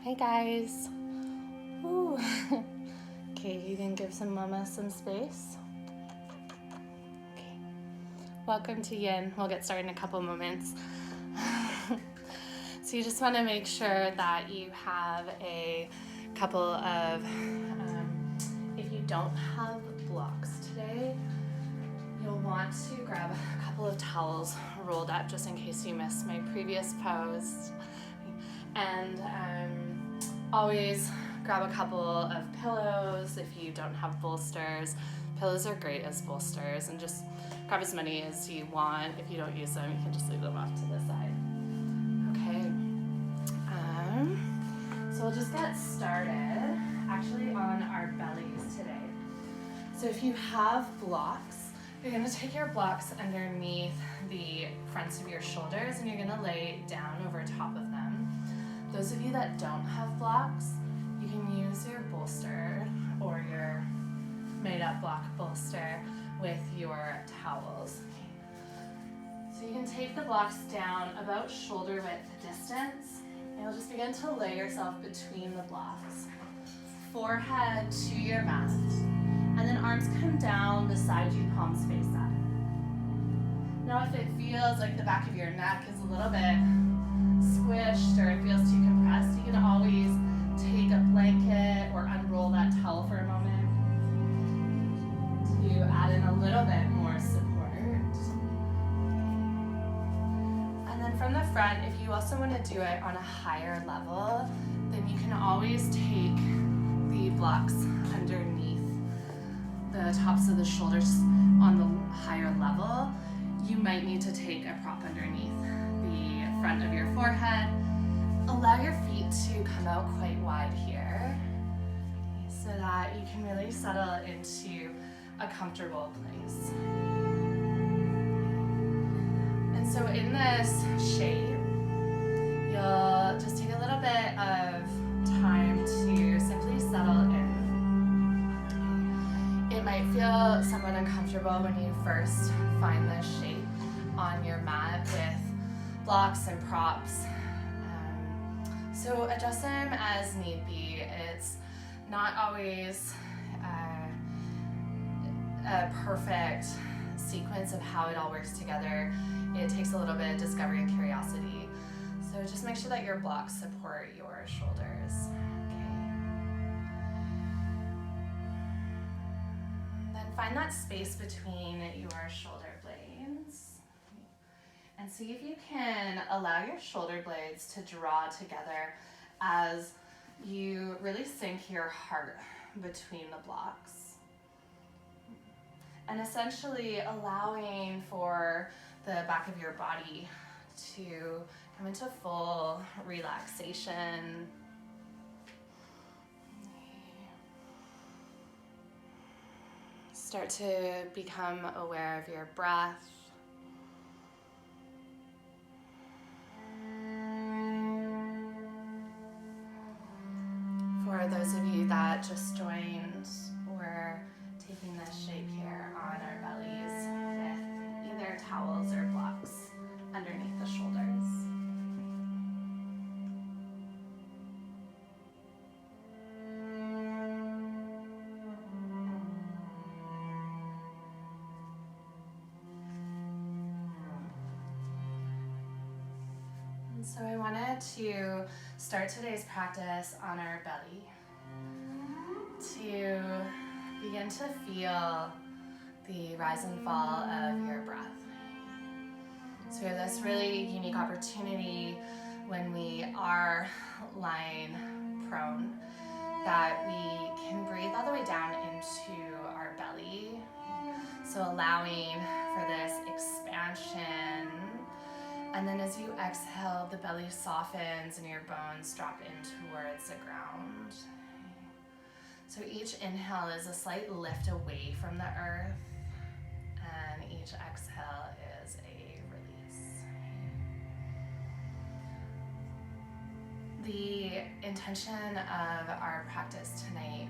Hi guys. Ooh. Okay, you can give some mama some space. Okay. Welcome to Yin. We'll get started in a couple moments. So you just want to make sure that you have a couple of, if you don't have blocks today, you'll want to grab a couple of towels rolled up just in case you missed my previous pose. And always grab a couple of pillows if you don't have bolsters. Pillows are great as bolsters, and just grab as many as you want. If you don't use them, you can just leave them off to the side. Okay. So we'll just get started actually on our bellies today. So if you have blocks, you're going to take your blocks underneath the fronts of your shoulders and you're going to lay down over top of them. Those of you that don't have blocks, you can use your bolster or your made-up block bolster with your towels. So you can take the blocks down about shoulder width distance, and you'll just begin to lay yourself between the blocks. Forehead to your mat, and then arms come down beside you, palms face up. Now if it feels like the back of your neck is a little bit squished or it feels too compressed, you can always take a blanket or unroll that towel for a moment to add in a little bit more support. And then from the front, if you also want to do it on a higher level, then you can always take the blocks underneath the tops of the shoulders on the higher level. You might need to take a prop underneath the front of your forehead. Allow your feet to come out quite wide here so that you can really settle into a comfortable place. And so in this shape, you'll just take a little bit of time to simply settle in. It might feel somewhat uncomfortable when you first find this shape on your mat with blocks and props. So adjust them as need be. It's not always a perfect sequence of how it all works together. It takes a little bit of discovery and curiosity. So just make sure that your blocks support your shoulders. Then find that space between your shoulder blades. And see if you can allow your shoulder blades to draw together as you really sink your heart between the blocks. And essentially allowing for the back of your body to come into full relaxation. Start to become aware of your breath. For those of you that just joined, we're taking this shape here on our bellies with either towels or blocks underneath the shoulders. And so I wanted to start today's practice on our belly to begin to feel the rise and fall of your breath. So we have this really unique opportunity when we are lying prone that we can breathe all the way down into our belly. So allowing for this expansion. And then as you exhale, the belly softens and your bones drop in towards the ground. So each inhale is a slight lift away from the earth, and each exhale is a release. The intention of our practice tonight,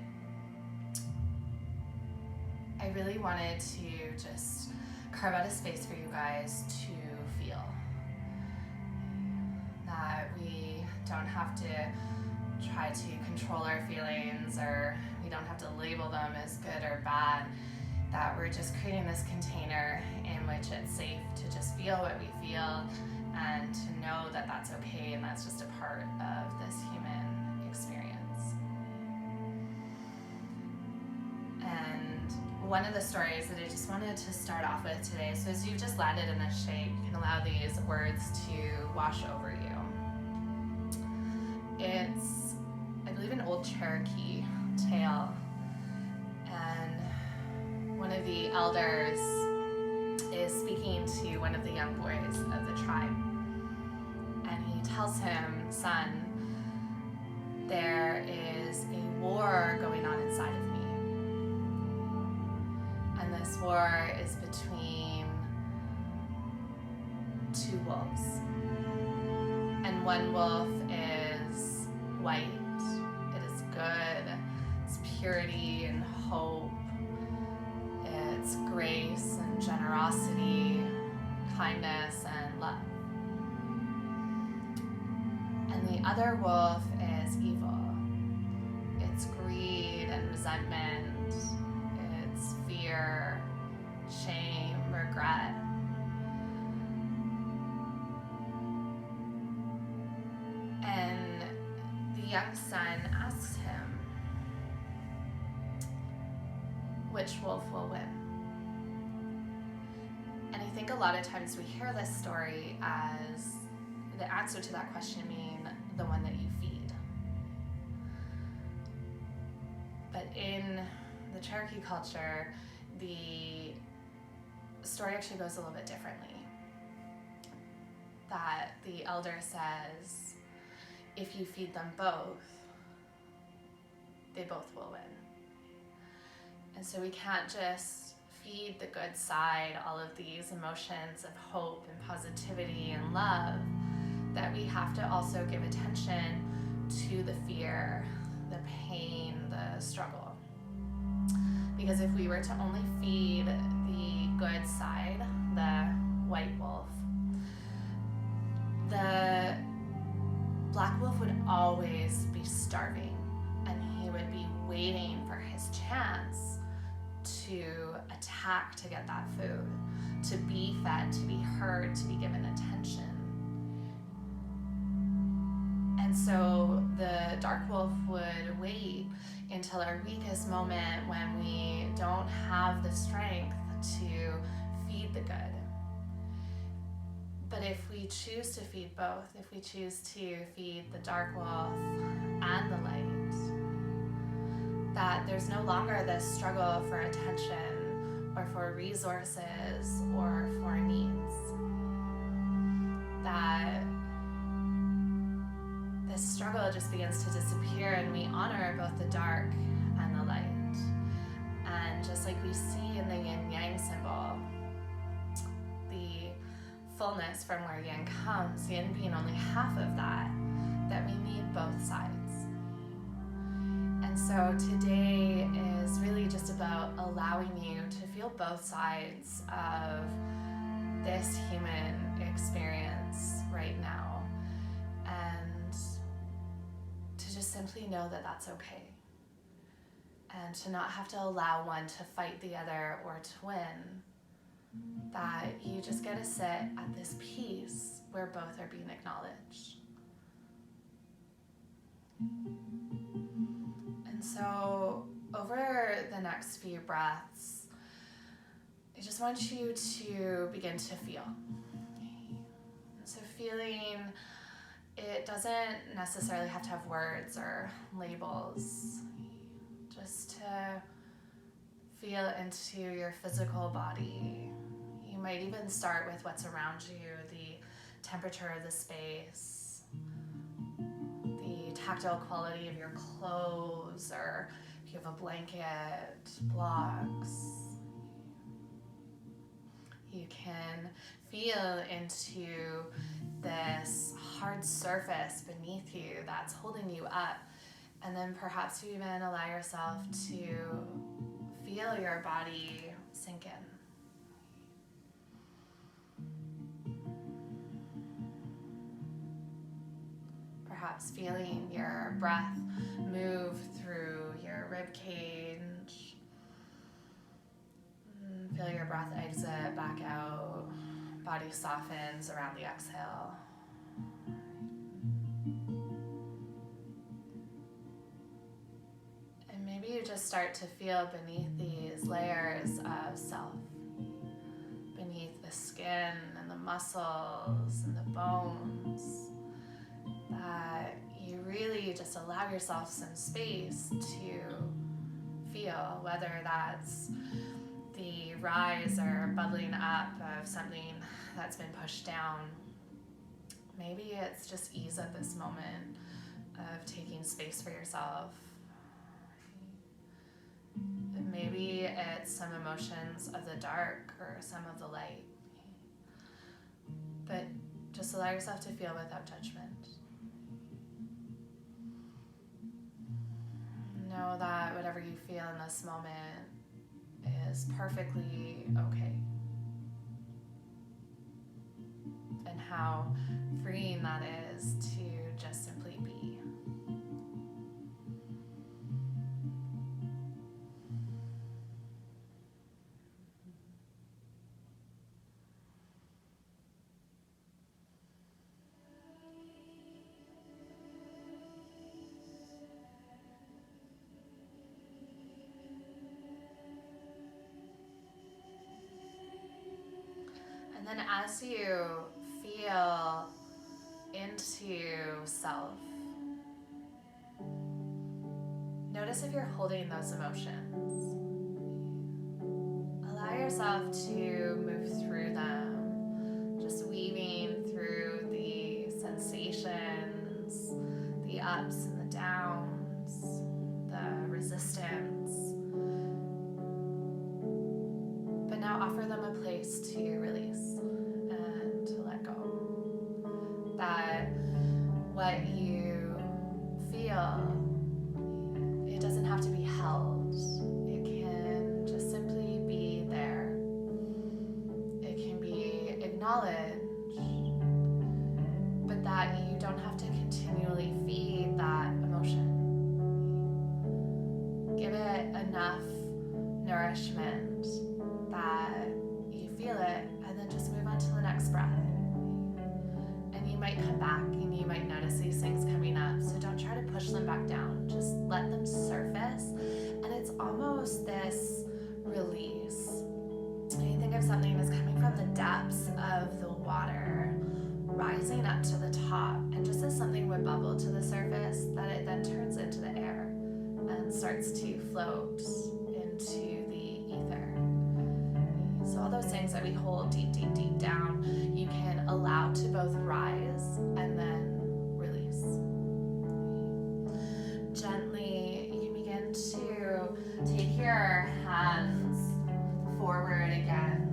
I really wanted to just carve out a space for you guys to feel. That we don't have to try to control our feelings, or we don't have to label them as good or bad, that we're just creating this container in which it's safe to just feel what we feel and to know that that's okay and that's just a part of this human experience. And one of the stories that I just wanted to start off with today, so as you've just landed in this shape, you can allow these words to wash over you. It's, I believe, an old Cherokee tale, and one of the elders is speaking to one of the young boys of the tribe, and he tells him, "Son, there is a war going on inside of me, and this war is between two wolves, and one wolf is white, it is good, it's purity and hope, it's grace and generosity, kindness and love. And the other wolf is evil. It's greed and resentment, it's fear, shame, regret." And the young son asks him, which wolf will win? And I think a lot of times we hear this story as the answer to that question being the one that you feed. But in the Cherokee culture, the story actually goes a little bit differently. That the elder says, if you feed them both, they both will win. And so we can't just feed the good side, all of these emotions of hope and positivity and love, that we have to also give attention to the fear, the pain, the struggle. Because if we were to only feed the good side, the white wolf, the black wolf would always be starving, and he would be waiting for his chance to attack to get that food, to be fed, to be heard, to be given attention. And so the dark wolf would wait until our weakest moment when we don't have the strength to feed the good. But if we choose to feed both, if we choose to feed the dark wolf and the light, that there's no longer this struggle for attention or for resources or for needs. That this struggle just begins to disappear, and we honor both the dark and the light. And just like we see in the yin-yang symbol, the fullness from where yin comes, yin being only half of that, that we need both sides. And so today is really just about allowing you to feel both sides of this human experience right now, and to just simply know that that's okay, and to not have to allow one to fight the other or to win, that you just get to sit at this peace where both are being acknowledged. And so over the next few breaths, I just want you to begin to feel. So feeling, it doesn't necessarily have to have words or labels. Just to feel into your physical body. You might even start with what's around you, the temperature of the space, the tactile quality of your clothes, or if you have a blanket, blocks. You can feel into this hard surface beneath you that's holding you up, and then perhaps you even allow yourself to feel your body sink in. eyebrows, feeling your breath move through your rib cage. Feel your breath exit back out. Body softens around the exhale. And maybe you just start to feel beneath these layers of self, beneath the skin and the muscles and the bones, that you really just allow yourself some space to feel, whether that's the rise or bubbling up of something that's been pushed down. Maybe it's just ease at this moment of taking space for yourself. And maybe it's some emotions of the dark or some of the light. But just allow yourself to feel without judgment. Know that whatever you feel in this moment is perfectly okay. And how freeing that is to just simply be. And then as you feel into self, notice if you're holding those emotions. Allow yourself to move through them, just weaving through the sensations, the ups and the downs, the resistance. But now offer them a place to release and to let go. That what you feel, it doesn't have to be held. It can just simply be there. It can be acknowledged, but that you don't have to continually feed that emotion. Give it enough nourishment that you feel it, and then just move on to the next breath. And you might come back and you might notice these things coming up, so don't try to push them back down. Just let them surface, and it's almost this release. And you think of something as coming from the depths of the water, rising up to the top, and just as something would bubble to the surface, that it then turns into the air and starts to float into the ether. So all those things that we hold deep, deep, deep down, you can allow to both rise and then release. Gently, you can begin to take your hands forward again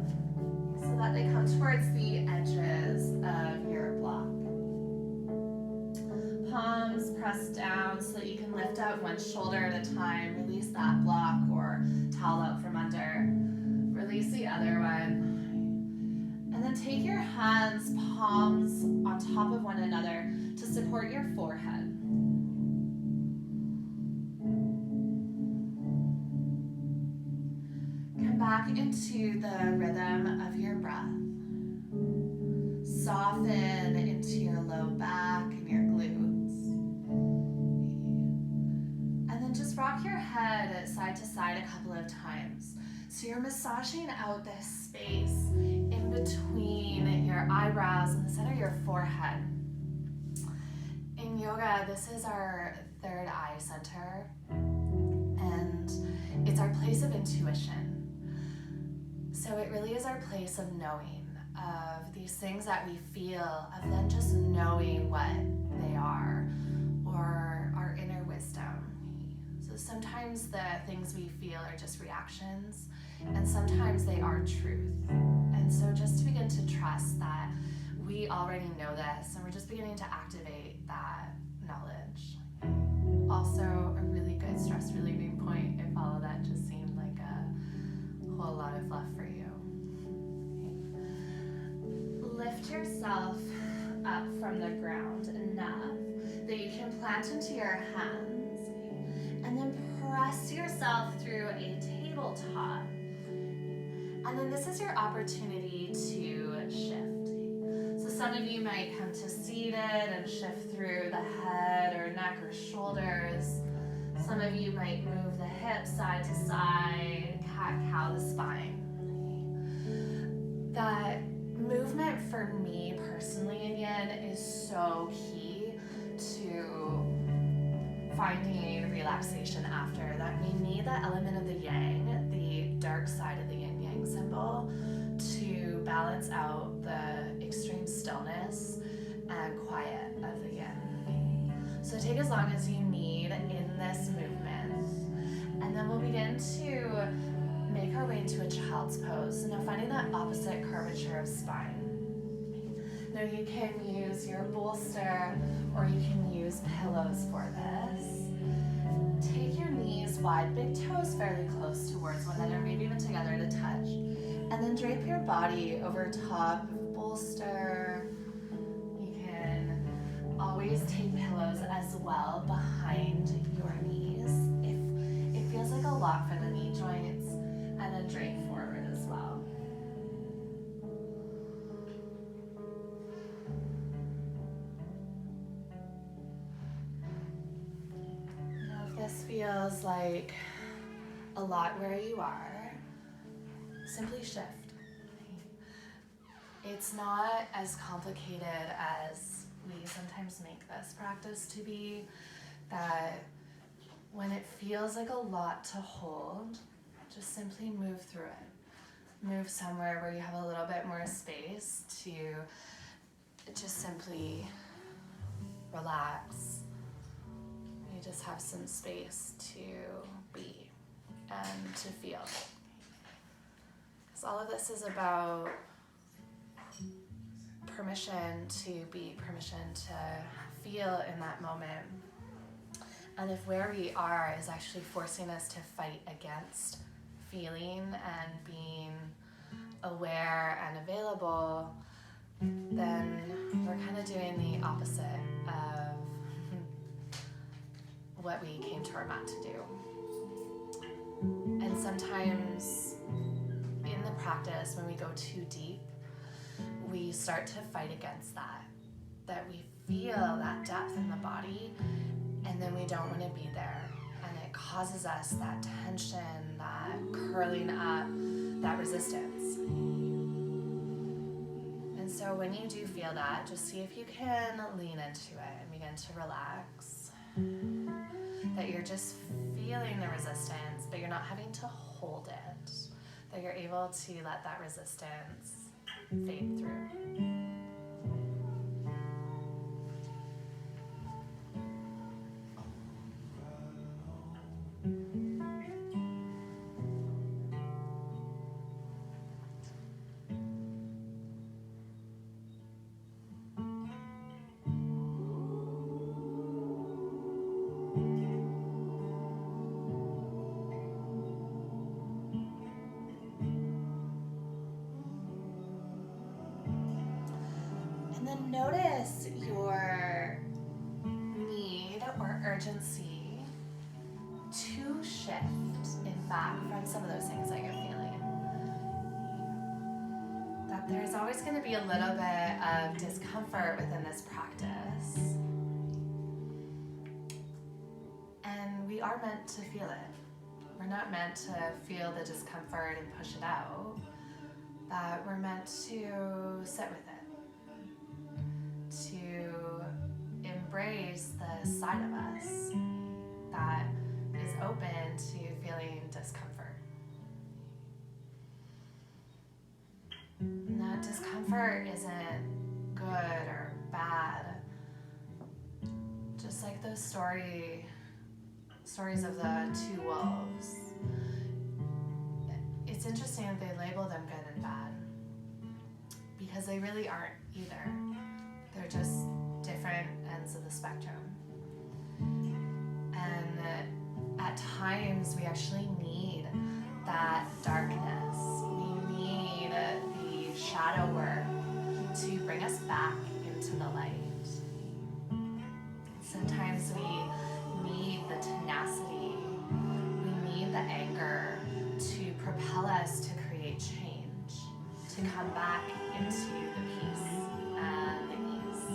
so that they come towards the edges of your block. Palms pressed down so that you can lift up one shoulder at a time, release that block or towel out from under. Release the other one. And then take your hands, palms on top of one another to support your forehead. Come back into the rhythm of your breath. Soften into your low back and your glutes. And then just rock your head side to side a couple of times. So you're massaging out this space in between your eyebrows and the center of your forehead. In yoga, this is our third eye center, and it's our place of intuition. So it really is our place of knowing, of these things that we feel, of then just knowing what they are, or our inner wisdom. So sometimes the things we feel are just reactions, and sometimes they are truth. And so just to begin to trust that we already know this, and we're just beginning to activate that knowledge. Also, a really good stress relieving point if all of that just seemed like a whole lot of fluff for you. Okay. Lift yourself up from the ground enough that you can plant into your hands, and then press yourself through a tabletop. And then this is your opportunity to shift. So some of you might come to seated and shift through the head or neck or shoulders. Some of you might move the hips side to side, cat-cow the spine. That movement for me personally, again, is so key to finding relaxation after. That we need that element of the yang, the dark side of the yin yang symbol, to balance out the extreme stillness and quiet of the yin. So take as long as you need in this movement, and then we'll begin to make our way into a child's pose. Now finding that opposite curvature of spine. Now you can use your bolster or you can use pillows for this. Take your knees wide, big toes fairly close towards one another, maybe even together to touch. And then drape your body over top of the bolster. You can always take pillows as well behind your knees if it feels like a lot for the knee joints, and then drape forward as well. Now if this feels like a lot where you are, simply shift. It's not as complicated as we sometimes make this practice to be, that when it feels like a lot to hold, just simply move through it. Move somewhere where you have a little bit more space to just simply relax. You just have some space to be and to feel. Because all of this is about permission to be, permission to feel in that moment. And if where we are is actually forcing us to fight against feeling and being aware and available, then we're kind of doing the opposite of what we came to our mat to do. And sometimes in the practice, when we go too deep, we start to fight against that we feel that depth in the body, and then we don't want to be there. And it causes us that tension, that curling up, that resistance. And so when you do feel that, just see if you can lean into it and begin to relax. That you're just feeling the resistance, but you're not having to hold it. That you're able to let that resistance fade through. And then notice your need or urgency to shift, in fact, from some of those things that you're feeling. That there's always going to be a little bit of discomfort within this practice. And we are meant to feel it. We're not meant to feel the discomfort and push it out. That we're meant to sit with it. To embrace the side of us that is open to feeling discomfort. And that discomfort isn't good or bad. Just like those stories of the two wolves. It's interesting that they label them good and bad, because they really aren't either. They're just different ends of the spectrum. And at times we actually need that darkness. We need the shadow work to bring us back into the light. Sometimes we need the tenacity, we need the anger to propel us to create change, to come back into the peace and the ease.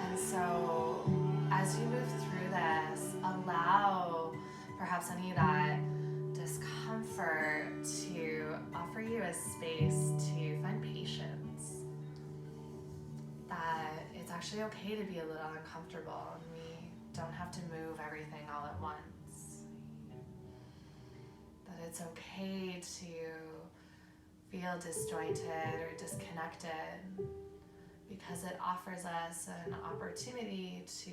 And so as you move through this, allow perhaps any of that discomfort to offer you a space to find patience. That it's actually okay to be a little uncomfortable and we don't have to move everything all at once. That it's okay to feel disjointed or disconnected because it offers us an opportunity to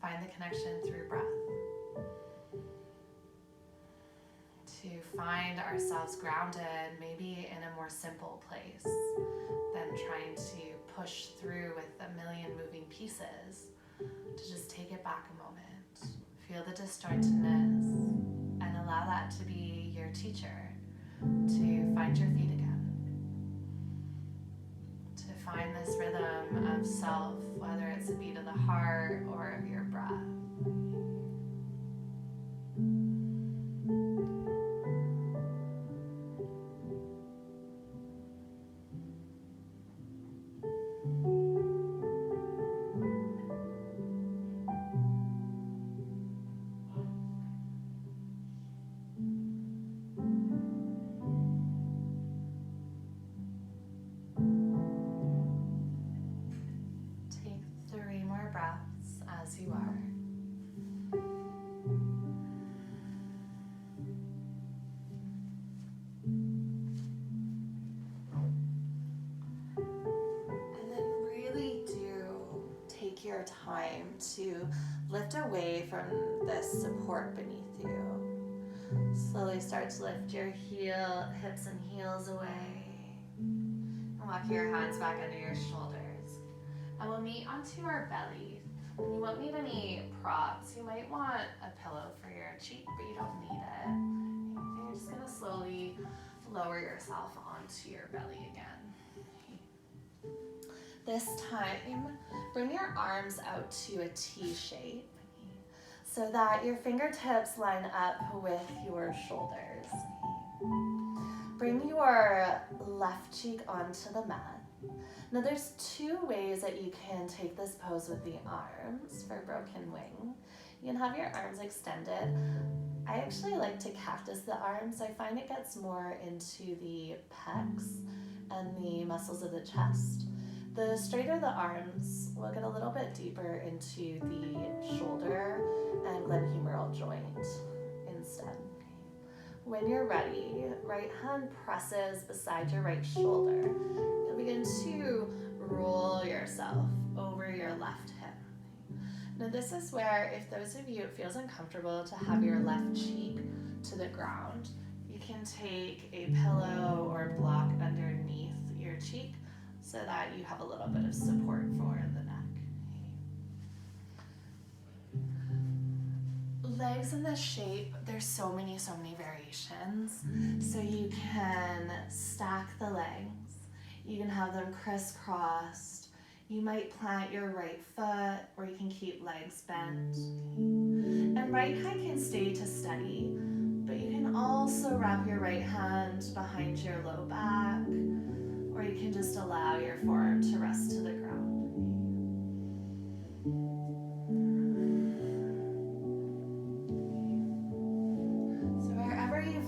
find the connection through breath. To find ourselves grounded, maybe in a more simple place than trying to push through with a million moving pieces. To just take it back a moment, feel the disjointedness, and allow that to be your teacher to find your feet again. To find this rhythm of self, whether it's a beat of the heart or of your breath. As you are. And then really do take your time to lift away from this support beneath you. Slowly start to lift your hips and heels away. And walk your hands back under your shoulders. And we'll meet onto our belly. You won't need any props. You might want a pillow for your cheek, but you don't need it. You're just going to slowly lower yourself onto your belly again. This time, bring your arms out to a T shape so that your fingertips line up with your shoulders. Bring your left cheek onto the mat. Now there's two ways that you can take this pose with the arms for broken wing. You can have your arms extended. I actually like to cactus the arms. I find it gets more into the pecs and the muscles of the chest. The straighter the arms will get a little bit deeper into the shoulder and glenohumeral joint instead. When you're ready, right hand presses beside your right shoulder. You'll begin to roll yourself over your left hip. Now this is where, if those of you it feels uncomfortable to have your left cheek to the ground, you can take a pillow or block underneath your cheek so that you have a little bit of support for the neck. Legs in this shape, there's so many variations. So you can stack the legs. You can have them crisscrossed. You might plant your right foot, or you can keep legs bent. And right hand can stay to steady, but you can also wrap your right hand behind your low back, or you can just allow your forearm to rest to the ground.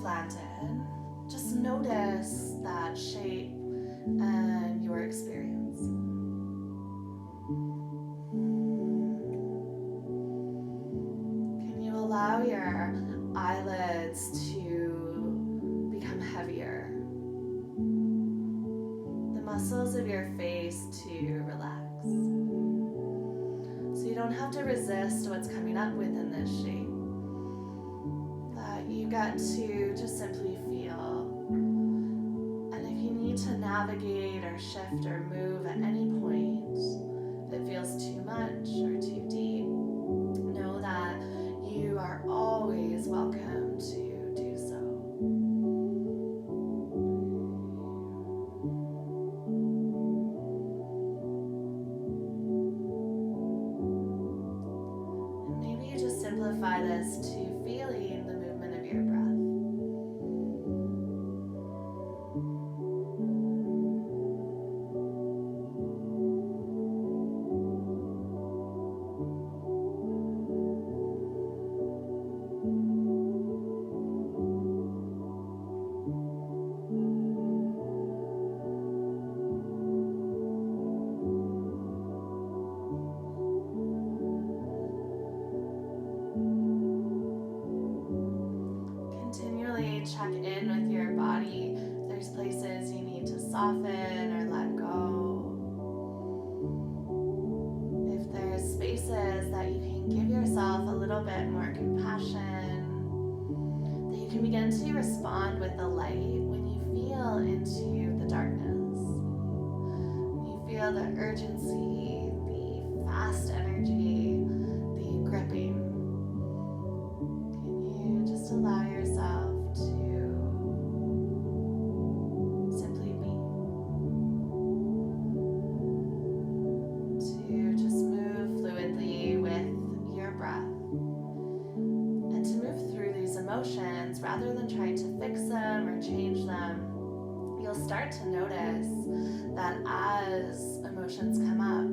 Landed, just notice that shape and your experience. Can you allow your eyelids to become heavier? The muscles of your face to relax. So you don't have to resist what's coming up within this shape. You got to just simply feel. And if you need to navigate or shift or move at any point, if it feels too much or too deep, know that you are always welcome to do so. is to feeling the movement of your breath. Continually check in with your body. If there's places you need to soften or let go. If there's spaces that you can give yourself a little bit more compassion, that you can begin to respond with the light when you feel into the darkness. When you feel the urgency, the fast energy, the gripping. Just allow yourself to simply be, to just move fluidly with your breath, and to move through these emotions rather than trying to fix them or change them. You'll start to notice that as emotions come up,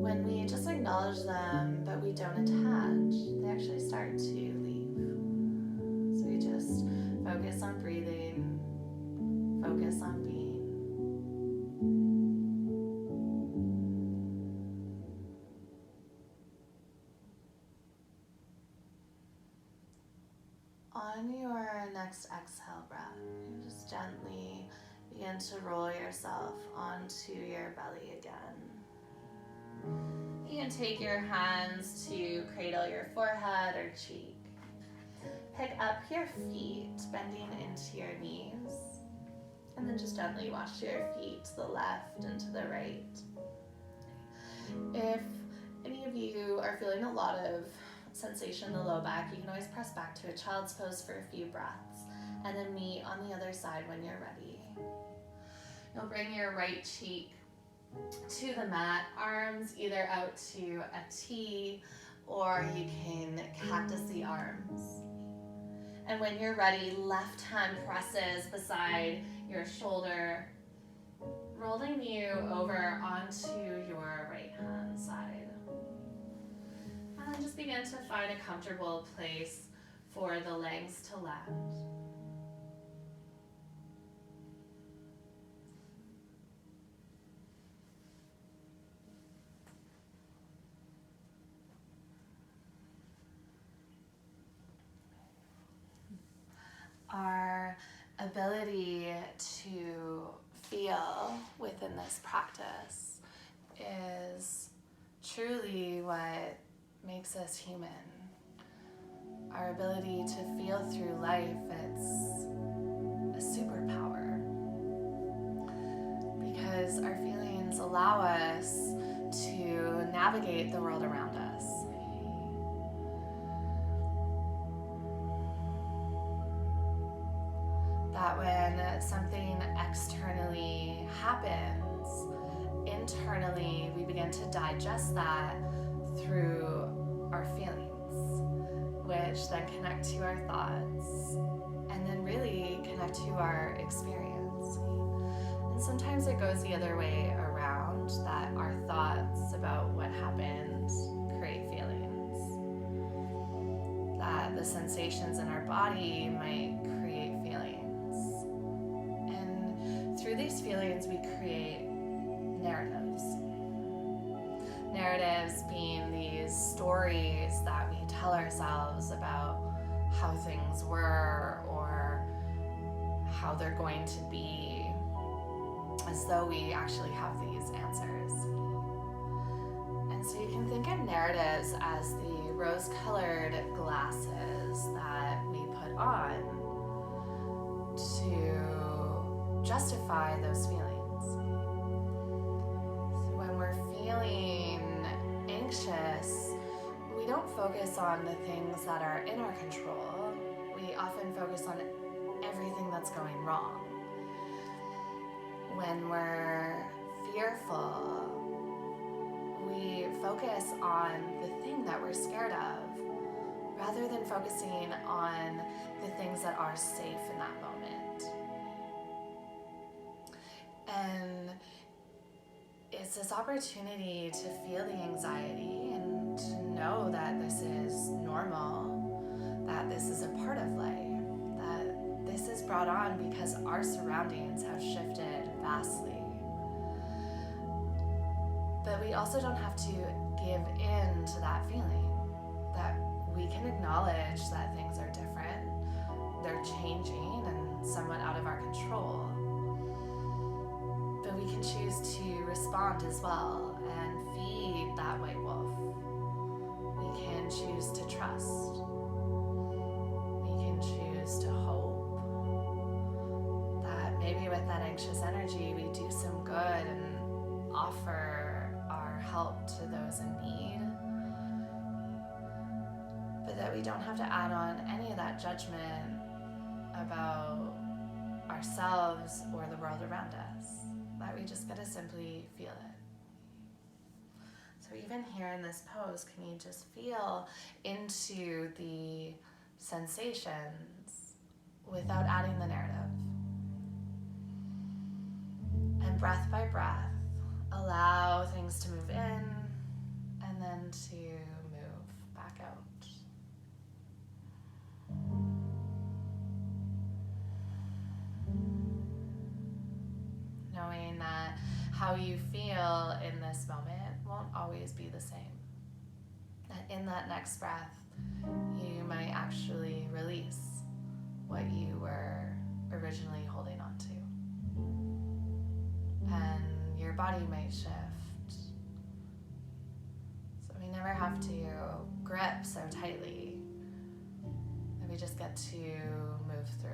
when we just acknowledge them but we don't attach, they actually start to leave. So we just focus on breathing, focus on being. On your next exhale breath, you just gently begin to roll yourself onto your belly again. You can take your hands to cradle your forehead or cheek. Pick up your feet, bending into your knees, and then just gently wash your feet to the left and to the right. If any of you are feeling a lot of sensation in the low back, you can always press back to a child's pose for a few breaths, and then meet on the other side when you're ready. You'll bring your right cheek to the mat, arms either out to a T, or you can cactus the arms. And when you're ready, left hand presses beside your shoulder, rolling you over onto your right hand side. And then just begin to find a comfortable place for the legs to land. Our ability to feel within this practice is truly what makes us human. Our ability to feel through life, it's a superpower, because our feelings allow us to navigate the world around us. That when something externally happens, internally we begin to digest that through our feelings, which then connect to our thoughts, and then really connect to our experience. And sometimes it goes the other way around, that our thoughts about what happened create feelings, that the sensations in our body might create feelings. Through these feelings, we create narratives. Narratives being these stories that we tell ourselves about how things were or how they're going to be, as though we actually have these answers. And so you can think of narratives as the rose-colored glasses that we put on to justify those feelings. So when we're feeling anxious, we don't focus on the things that are in our control. We often focus on everything that's going wrong. When we're fearful, we focus on the thing that we're scared of, rather than focusing on the things that are safe in that moment. And it's this opportunity to feel the anxiety and to know that this is normal, that this is a part of life, that this is brought on because our surroundings have shifted vastly. But we also don't have to give in to that feeling, that we can acknowledge that things are different, they're changing and somewhat out of our control. But we can choose to respond as well and feed that white wolf. We can choose to trust. We can choose to hope that maybe with that anxious energy we do some good and offer our help to those in need. But that we don't have to add on any of that judgment about ourselves or the world around us. That we just gotta simply feel it. So even here in this pose, can you just feel into the sensations without adding the narrative? And breath by breath, allow things to move in and then to move back out. Knowing that how you feel in this moment won't always be the same. That in that next breath, you might actually release what you were originally holding on to. And your body might shift. So we never have to grip so tightly. And we just get to move through.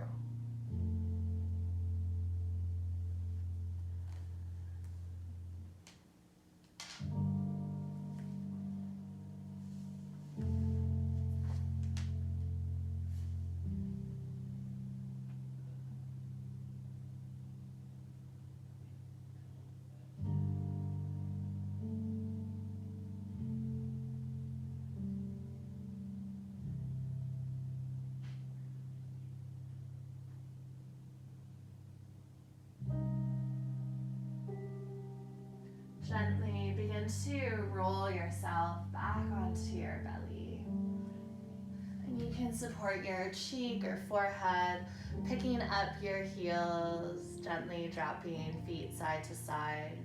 Gently begin to roll yourself back onto your belly. And you can support your cheek or forehead, picking up your heels, gently dropping feet side to side.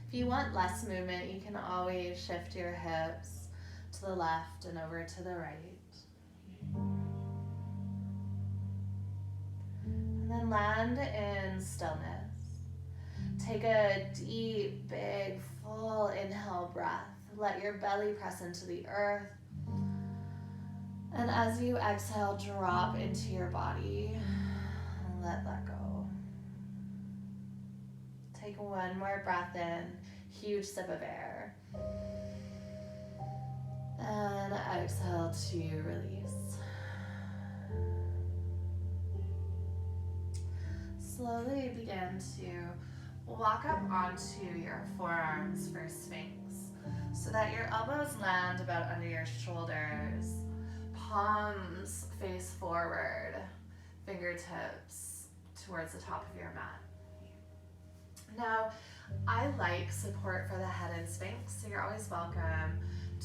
If you want less movement, you can always shift your hips to the left and over to the right. And then land in stillness. Take a deep, big, full inhale breath. Let your belly press into the earth. And as you exhale, drop into your body. Let that go. Take one more breath in. Huge sip of air. And exhale to release. Slowly begin to walk up onto your forearms for Sphinx so that your elbows land about under your shoulders, palms face forward, fingertips towards the top of your mat. Now, I like support for the head in Sphinx, so you're always welcome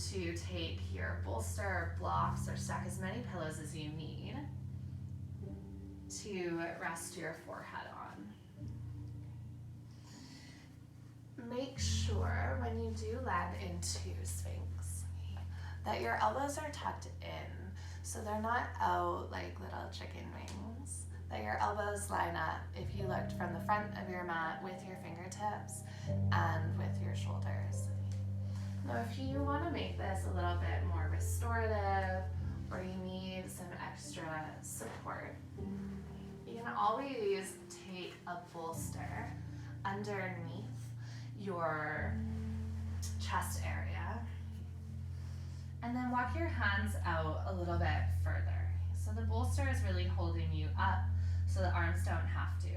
to take your bolster or blocks or stack as many pillows as you need to rest your forehead on. Make sure when you do land into Sphinx that your elbows are tucked in so they're not out like little chicken wings, that your elbows line up if you looked from the front of your mat with your fingertips and with your shoulders. Now if you want to make this a little bit more restorative or you need some extra support, you can always take a bolster underneath your chest area and then walk your hands out a little bit further. So the bolster is really holding you up so the arms don't have to.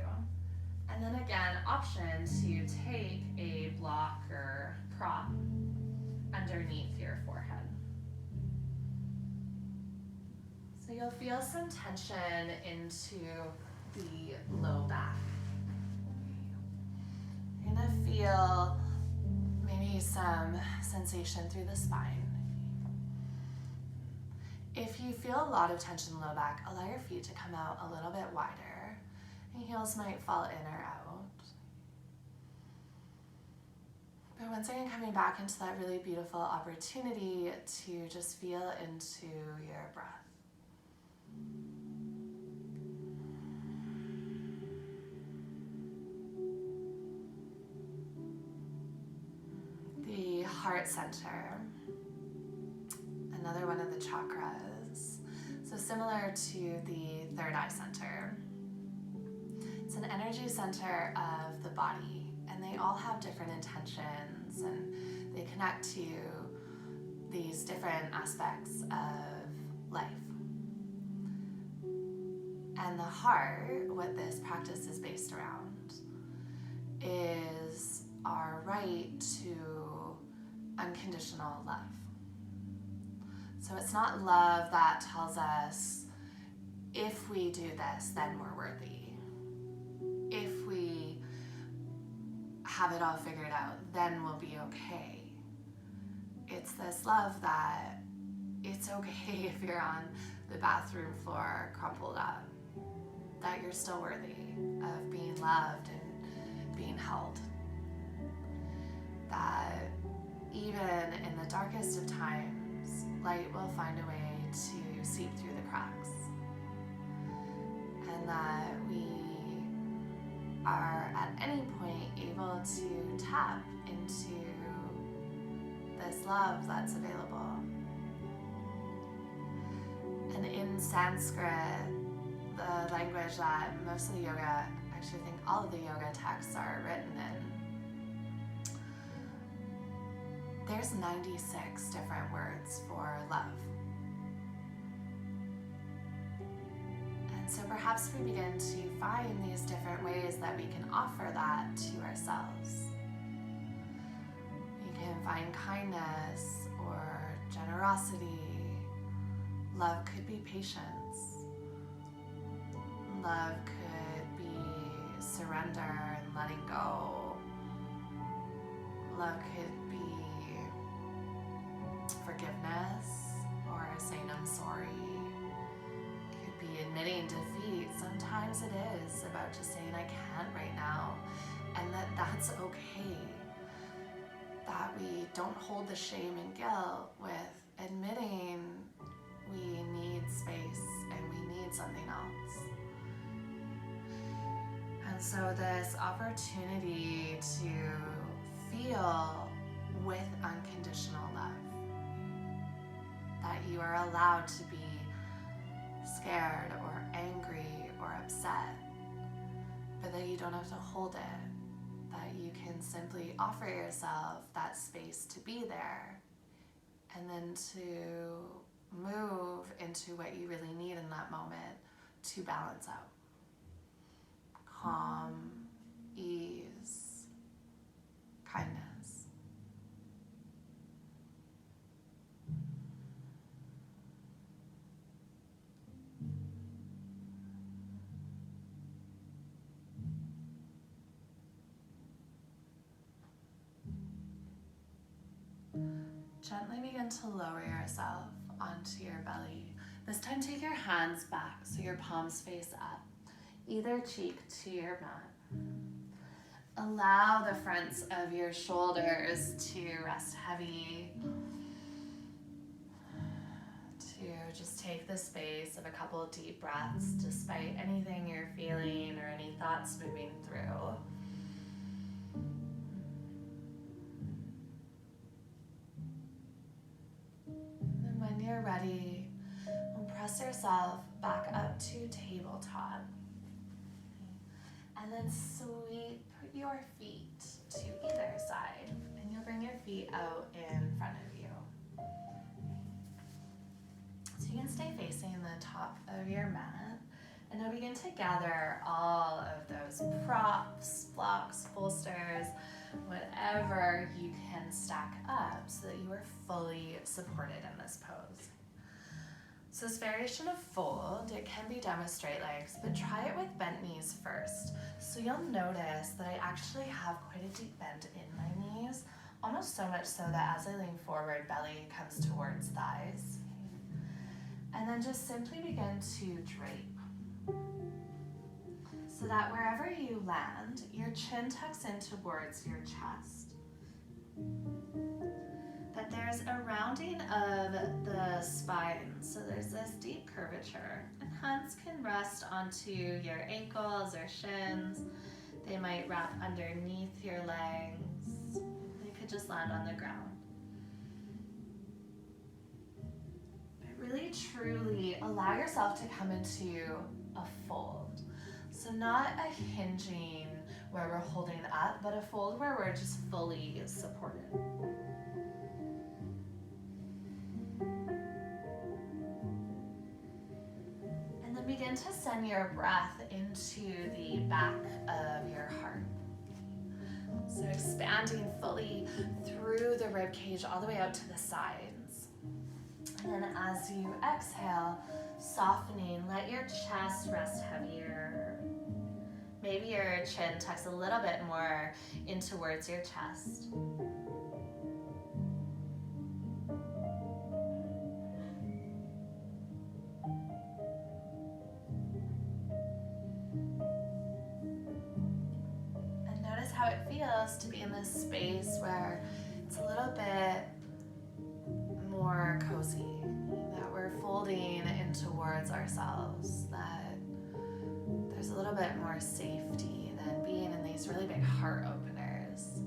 And then again, option to take a block or prop underneath your forehead. So you'll feel some tension into the low back. You're gonna feel maybe some sensation through the spine. If you feel a lot of tension in the low back, allow your feet to come out a little bit wider. Your heels might fall in or out. But once again, coming back into that really beautiful opportunity to just feel into your breath. The heart center, another one of the chakras. So similar to the third eye center. It's an energy center of the body, and they all have different intentions, and they connect to these different aspects of life. And the heart, what this practice is based around, is our right to unconditional love. So it's not love that tells us if we do this, then we're worthy. If we have it all figured out, then we'll be okay. It's this love that it's okay if you're on the bathroom floor crumpled up, that you're still worthy of being loved and being held. That even in the darkest of times, light will find a way to seep through the cracks. And that we are at any point able to tap into this love that's available. And in Sanskrit, the language that most of the yoga, actually I think all of the yoga texts are written in, there's 96 different words for love. And so perhaps we begin to find these different ways that we can offer that to ourselves. We can find kindness or generosity. Love could be patience. Love could be surrender and letting go. Love could be forgiveness or saying I'm sorry. It could be admitting defeat. Sometimes it is about just saying I can't right now, and that's okay. That we don't hold the shame and guilt with admitting we need space and we need something else. And so this opportunity to feel with unconditional love, that you are allowed to be scared or angry or upset, but that you don't have to hold it, that you can simply offer yourself that space to be there, and then to move into what you really need in that moment to balance out. Calm, ease, kindness. Gently begin to lower yourself onto your belly. This time take your hands back so your palms face up, either cheek to your mat. Allow the fronts of your shoulders to rest heavy, to just take the space of a couple of deep breaths despite anything you're feeling or any thoughts moving through. And when you're ready, press yourself back up to tabletop. And then sweep your feet to either side. And you'll bring your feet out in front of you. So you can stay facing the top of your mat. And now begin to gather all of those props, blocks, bolsters, whatever you can stack up so that you are fully supported in this pose. So this variation of fold, it can be done with straight legs, but try it with bent knees first. So you'll notice that I actually have quite a deep bend in my knees, almost so much so that as I lean forward, belly comes towards thighs. And then just simply begin to drape. So that wherever you land, your chin tucks in towards your chest. That there's a rounding of the spine, so there's this deep curvature. And hands can rest onto your ankles or shins. They might wrap underneath your legs. They could just land on the ground. But really, truly allow yourself to come into a fold. So not a hinging where we're holding up, but a fold where we're just fully supported. And then begin to send your breath into the back of your heart. So expanding fully through the rib cage all the way out to the sides. And then as you exhale, softening, let your chest rest heavier. Maybe your chin tucks a little bit more in towards your chest. And notice how it feels to be in this space where it's a little bit more cozy, that we're folding in towards ourselves, that there's a little bit more safety than being in these really big heart openers.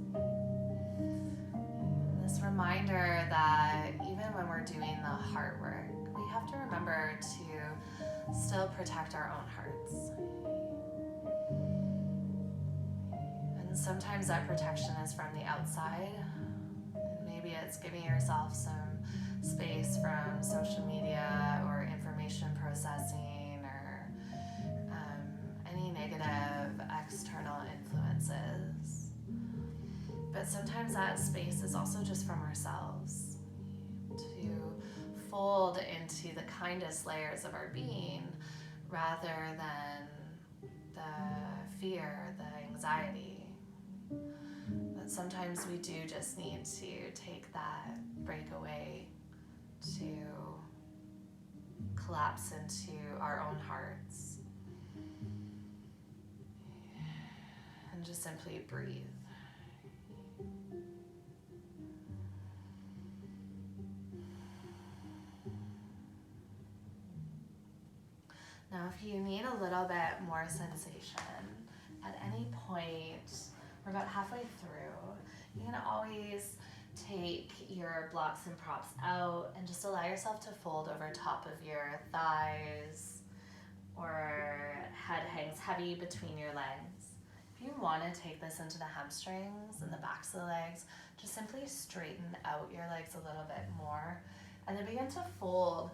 This reminder that even when we're doing the heart work, we have to remember to still protect our own hearts. And sometimes that protection is from the outside. Maybe it's giving yourself some space from social media or information processing or any negative external influences. But sometimes that space is also just from ourselves, to fold into the kindest layers of our being rather than the fear, the anxiety. But sometimes we do just need to take that break away to collapse into our own hearts and just simply breathe. Now, if you need a little bit more sensation at any point, we're about halfway through, you can always take your blocks and props out and just allow yourself to fold over top of your thighs, or head hangs heavy between your legs. If you want to take this into the hamstrings and the backs of the legs, just simply straighten out your legs a little bit more and then begin to fold,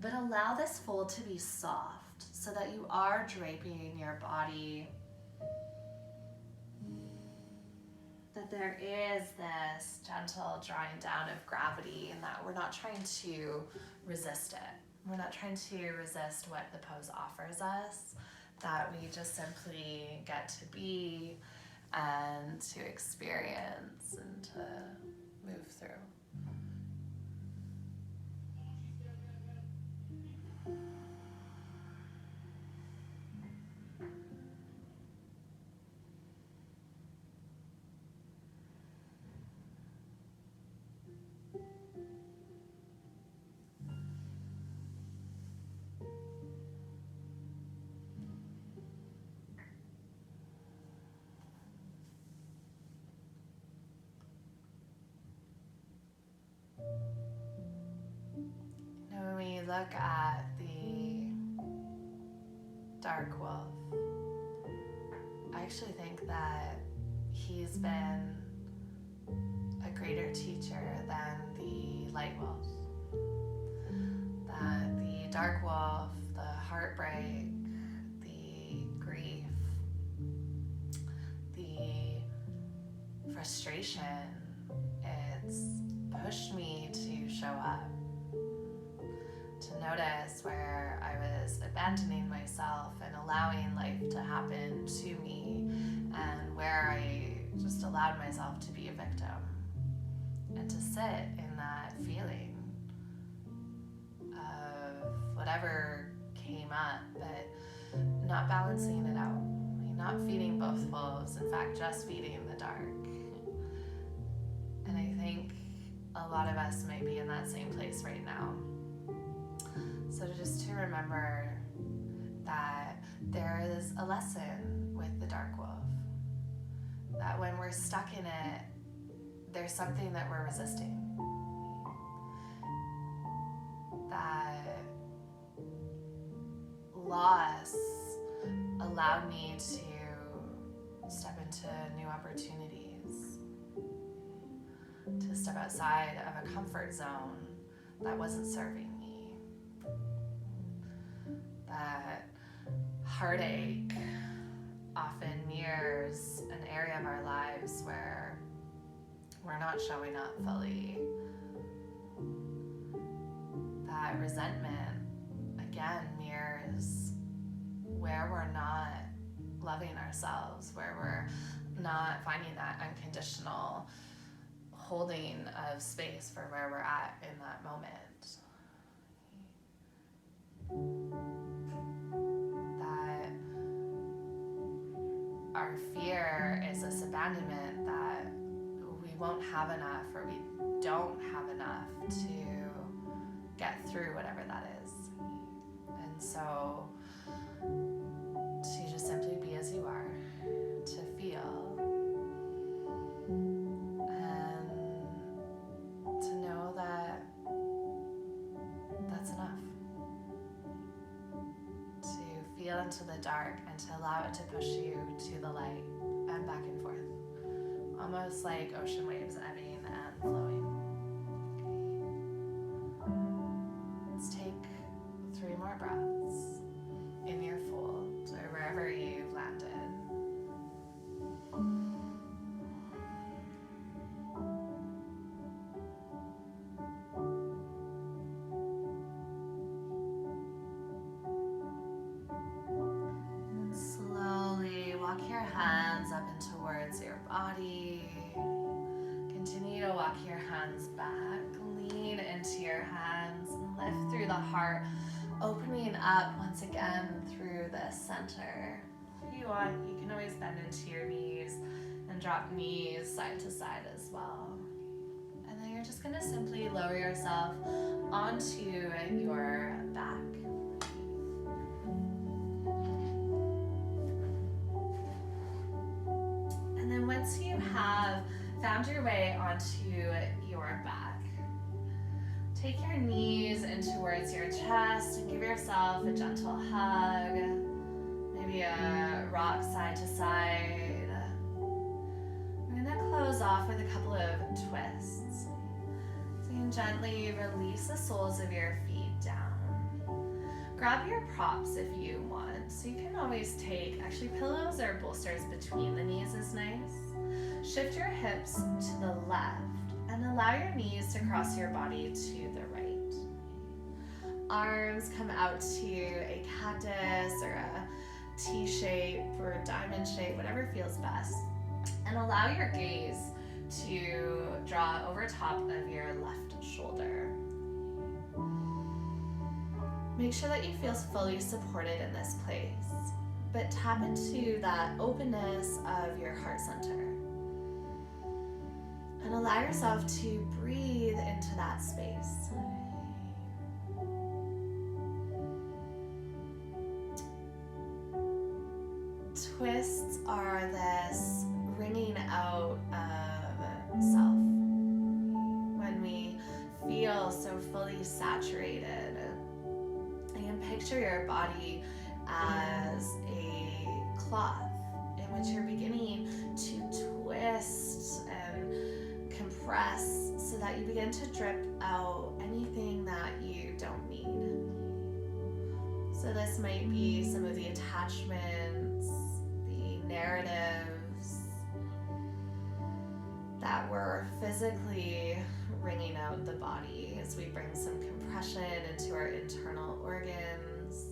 but allow this fold to be soft so that you are draping your body, that there is this gentle drawing down of gravity and that we're not trying to resist it. We're not trying to resist what the pose offers us, that we just simply get to be and to experience and to move through. When we look at the dark wolf, I actually think that he's been a greater teacher than the light wolf. That the dark wolf, the heartbreak, the grief, the frustration, it's pushed me to show up, to notice where I was abandoning myself and allowing life to happen to me, and where I just allowed myself to be a victim, and to sit in that feeling of whatever came up, but not balancing it out, not feeding both wolves, in fact, just feeding the dark. And I think a lot of us might be in that same place right now. So just to remember that there is a lesson with the dark wolf, that when we're stuck in it, there's something that we're resisting. That loss allowed me to step into new opportunities, to step outside of a comfort zone that wasn't serving me. That heartache often mirrors an area of our lives where we're not showing up fully. That resentment, again, mirrors where we're not loving ourselves, where we're not finding that unconditional holding of space for where we're at in that moment. That our fear is this abandonment that we won't have enough, or we don't have enough to get through whatever that is. And so to just simply be as you are, to feel, and to know that that's enough. To feel into the dark and to allow it to push you to the light and back and forth, almost like ocean waves ebbing and flowing. Let's take 3 more breaths in your fold or wherever you've landed. And slowly walk your hands up and towards your body. Continue to walk your hands back. Lean into your hands and lift through the heart, opening up once again through the center. If you want, you can always bend into your knees and drop knees side to side as well. And then you're just going to simply lower yourself onto your back. And then once you have found your way onto your back, take your knees in towards your chest and give yourself a gentle hug, maybe a rock side to side. We're going to close off with a couple of twists. So you can gently release the soles of your feet down. Grab your props if you want. So you can always take, actually pillows or bolsters between the knees is nice. Shift your hips to the left and allow your knees to cross your body to the right. Arms come out to a cactus or a T shape or a diamond shape, whatever feels best. And allow your gaze to draw over top of your left shoulder. Make sure that you feel fully supported in this place, but tap into that openness of your heart center. And allow yourself to breathe into that space. Twists are this wringing out of self. When we feel so fully saturated, you can picture your body as a cloth in which you're beginning to twist and compress so that you begin to drip out anything that you don't need. So this might be some of the attachments, the narratives that that we're physically wringing out the body as we bring some compression into our internal organs.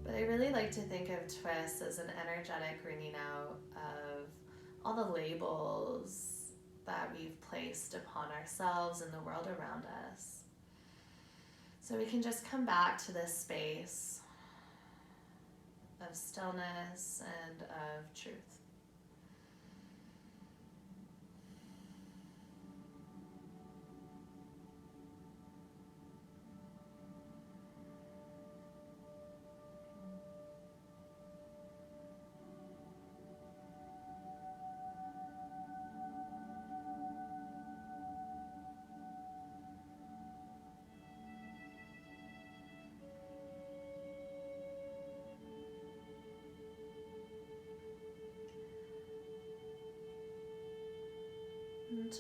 But I really like to think of twists as an energetic wringing out of all the labels that we've placed upon ourselves and the world around us. So we can just come back to this space of stillness and of truth.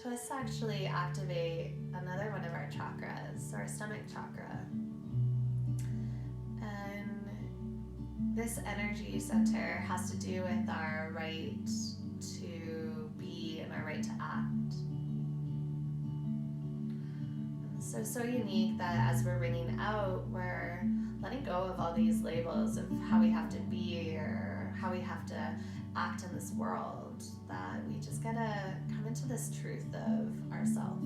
Twists actually activate another one of our chakras, our stomach chakra. And this energy center has to do with our right to be and our right to act. So unique that as we're wringing out, we're letting go of all these labels of how we have to be or how we have to act in this world, that we just gotta come into this truth of ourselves.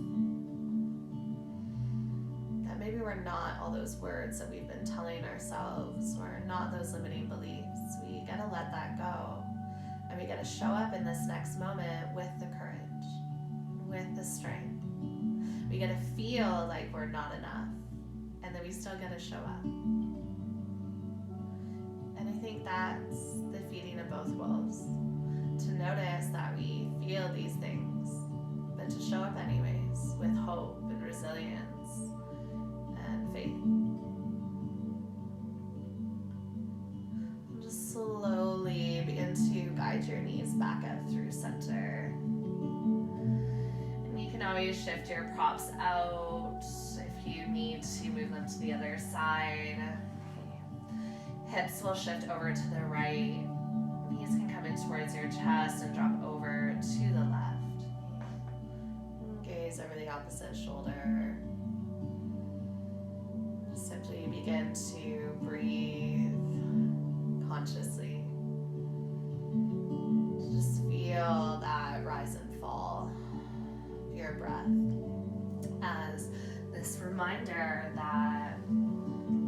That maybe we're not all those words that we've been telling ourselves, or not those limiting beliefs. We gotta let that go. And we gotta show up in this next moment with the courage, with the strength. We gotta feel like we're not enough, and then we still gotta show up. And I think that's the feeding of both wolves. To notice that we feel these things, but to show up anyways with hope and resilience and faith. And just slowly begin to guide your knees back up through center. And you can always shift your props out if you need to move them to the other side. Hips will shift over to the right. Knees can come in towards your chest and drop over to the left. Gaze over the opposite shoulder. Simply begin to breathe consciously. Just feel that rise and fall of your breath as this reminder that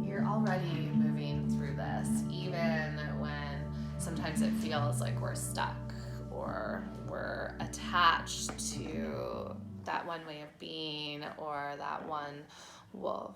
you're already moving through this, even when sometimes it feels like we're stuck or we're attached to that one way of being or that one wolf.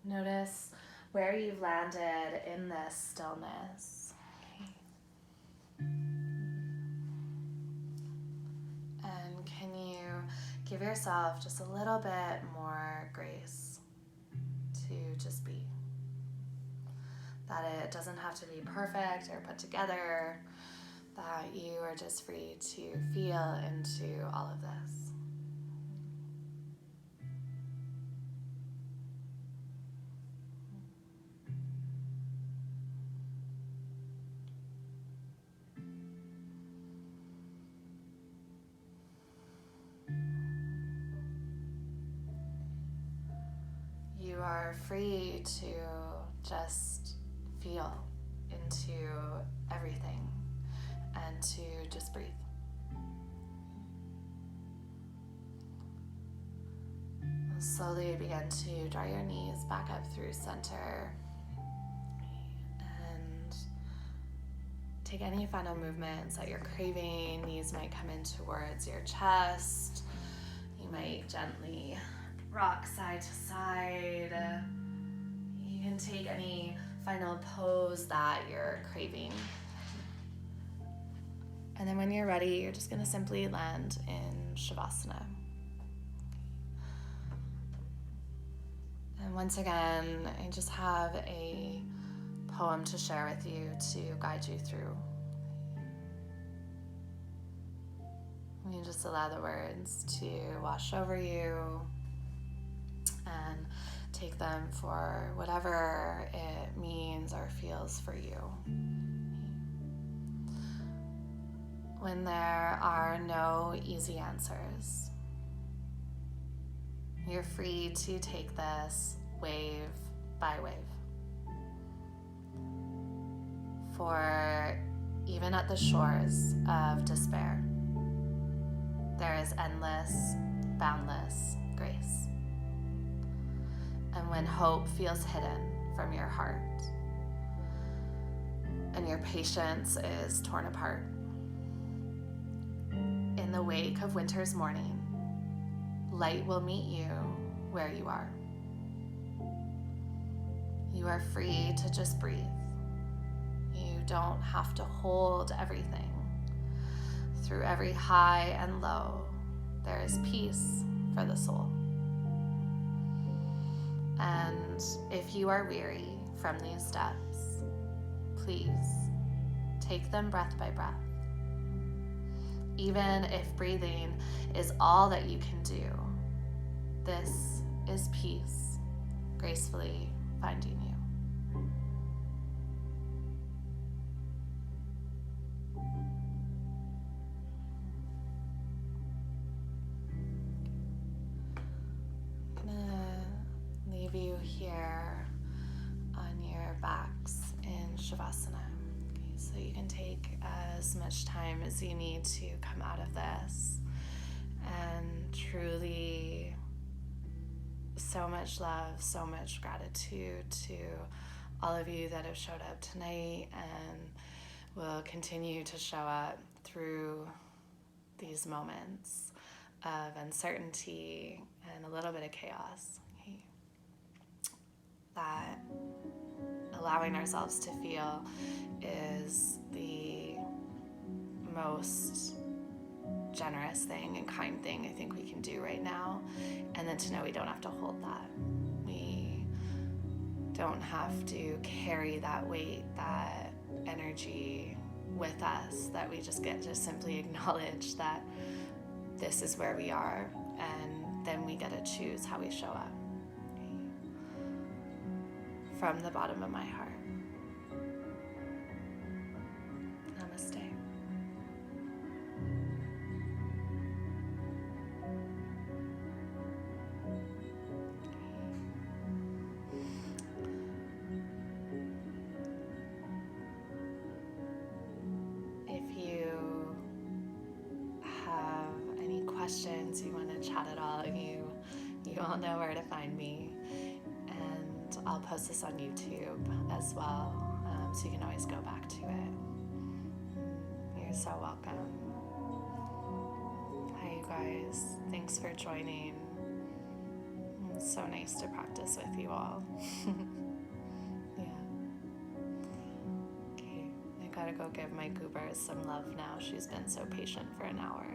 Notice where you've landed in this stillness. And can you give yourself just a little bit more grace to just be? That it doesn't have to be perfect or put together, that you are just free to feel into all of this. You are free to just feel into everything and to just breathe. Slowly begin to draw your knees back up through center and take any final movements that you're craving. Knees might come in towards your chest. You might gently rock side to side. You can take any final pose that you're craving. And then when you're ready, you're just going to simply land in Shavasana. And once again, I just have a poem to share with you to guide you through. You just allow the words to wash over you and take them for whatever it means or feels for you. When there are no easy answers, you're free to take this wave by wave. For even at the shores of despair, there is endless, boundless grace. And when hope feels hidden from your heart and your patience is torn apart, in the wake of winter's morning, light will meet you where you are. You are free to just breathe. You don't have to hold everything. Through every high and low, there is peace for the soul. And if you are weary from these steps, please take them breath by breath. Even if breathing is all that you can do, this is peace gracefully finding you. I'm gonna leave you here on your backs in Shavasana. Okay, so you can take as much time as you need to come out of this, and truly so much love, so much gratitude to all of you that have showed up tonight and will continue to show up through these moments of uncertainty and a little bit of chaos. Okay? That allowing ourselves to feel is the most generous thing and kind thing I think we can do right now. And then to know we don't have to hold that. We don't have to carry that weight, that energy with us, that we just get to simply acknowledge that this is where we are, and then we get to choose how we show up. From the bottom of my heart. Namaste. If you have any questions, you want to chat at all, you all know where to find me. And I'll post this on YouTube as well, so you can always go back to it. You're so welcome. Hi, you guys. Thanks for joining. It's so nice to practice with you all. Yeah. Okay, I gotta go give my goober some love now. She's been so patient for an hour.